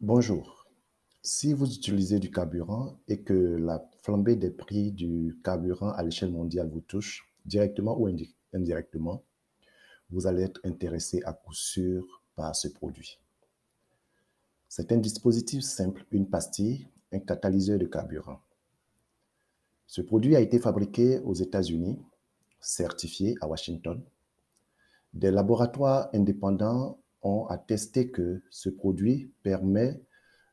Bonjour. Si vous utilisez du carburant et que la flambée des prix du carburant à l'échelle mondiale vous touche, directement ou indirectement, vous allez être intéressé à coup sûr par ce produit. C'est un dispositif simple, une pastille, un catalyseur de carburant. Ce produit a été fabriqué aux États-Unis, certifié à Washington. Des laboratoires indépendants ont attesté que ce produit permet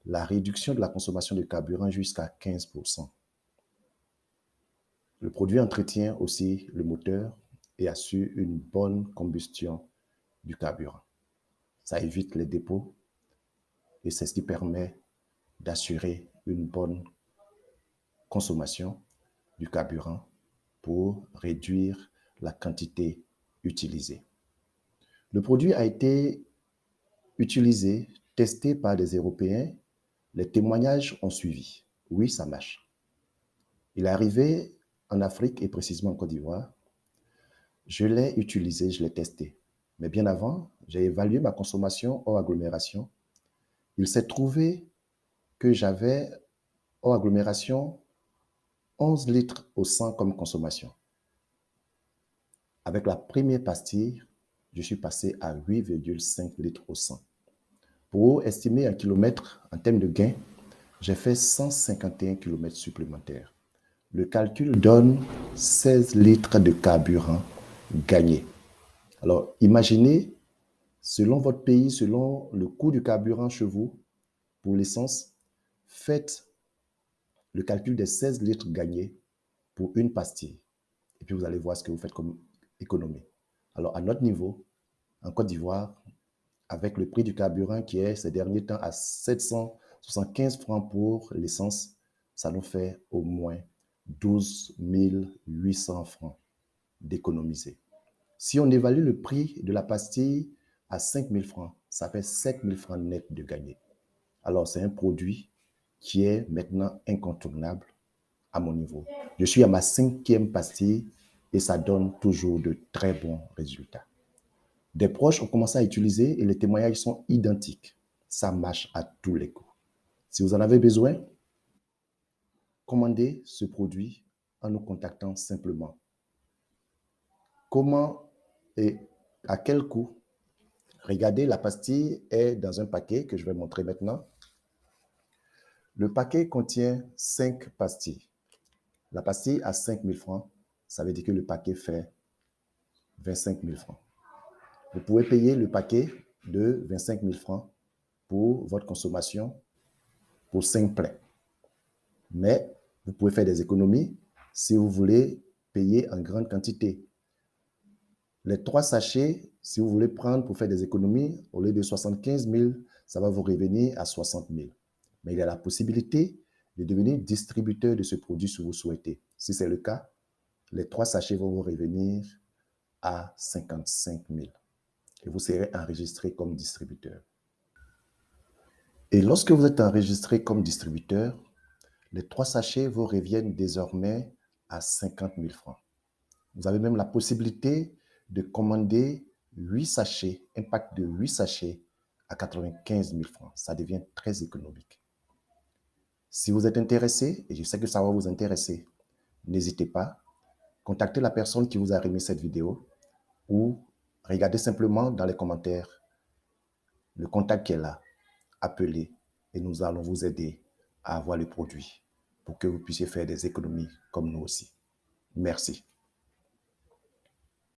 la réduction de la consommation de carburant jusqu'à 15%. Le produit entretient aussi le moteur et assure une bonne combustion du carburant. Ça évite les dépôts et c'est ce qui permet d'assurer une bonne consommation du carburant pour réduire la quantité utilisée. Le produit a été utilisé, testé par des Européens. Les témoignages ont suivi. Oui, ça marche. Il est arrivé en Afrique et précisément en Côte d'Ivoire. Je l'ai utilisé, je l'ai testé. Mais bien avant, j'ai évalué ma consommation hors agglomération. Il s'est trouvé que j'avais hors agglomération 11 litres au 100 comme consommation. Avec la première pastille, je suis passé à 8,5 litres au 100. Pour estimer un kilomètre en termes de gain, j'ai fait 151 kilomètres supplémentaires. Le calcul donne 16 litres de carburant gagnés. Alors, imaginez, selon votre pays, selon le coût du carburant chez vous, pour l'essence, faites le calcul des 16 litres gagnés pour une pastille. Et puis, vous allez voir ce que vous faites comme économie. Alors, à notre niveau, en Côte d'Ivoire, avec le prix du carburant qui est ces derniers temps à 775 francs pour l'essence, ça nous fait au moins 12 800 francs d'économiser. Si on évalue le prix de la pastille à 5 000 francs, ça fait 7 000 francs net de gagner. Alors, c'est un produit qui est maintenant incontournable à mon niveau. Je suis à ma 5e pastille et ça donne toujours de très bons résultats. Des proches ont commencé à utiliser et les témoignages sont identiques. Ça marche à tous les coups. Si vous en avez besoin, commandez ce produit en nous contactant simplement. Comment et à quel coût? Regardez, la pastille est dans un paquet que je vais montrer maintenant. Le paquet contient 5 pastilles. La pastille à 5 000 francs, ça veut dire que le paquet fait 25 000 francs. Vous pouvez payer le paquet de 25 000 francs pour votre consommation pour 5 plaies. Mais vous pouvez faire des économies si vous voulez payer en grande quantité. Les 3 sachets, si vous voulez prendre pour faire des économies, au lieu de 75 000, ça va vous revenir à 60 000. Mais il y a la possibilité de devenir distributeur de ce produit si vous souhaitez. Si c'est le cas, les 3 sachets vont vous revenir à 55 000 et vous serez enregistré comme distributeur. Et lorsque vous êtes enregistré comme distributeur, les 3 sachets vous reviennent désormais à 50 000 francs. Vous avez même la possibilité de commander 8 sachets, un pack de 8 sachets à 95 000 francs. Ça devient très économique. Si vous êtes intéressé, et je sais que ça va vous intéresser, n'hésitez pas, contactez la personne qui vous a remis cette vidéo ou regardez simplement dans les commentaires le contact qui est là. Appelez et nous allons vous aider à avoir le produit pour que vous puissiez faire des économies comme nous aussi. Merci.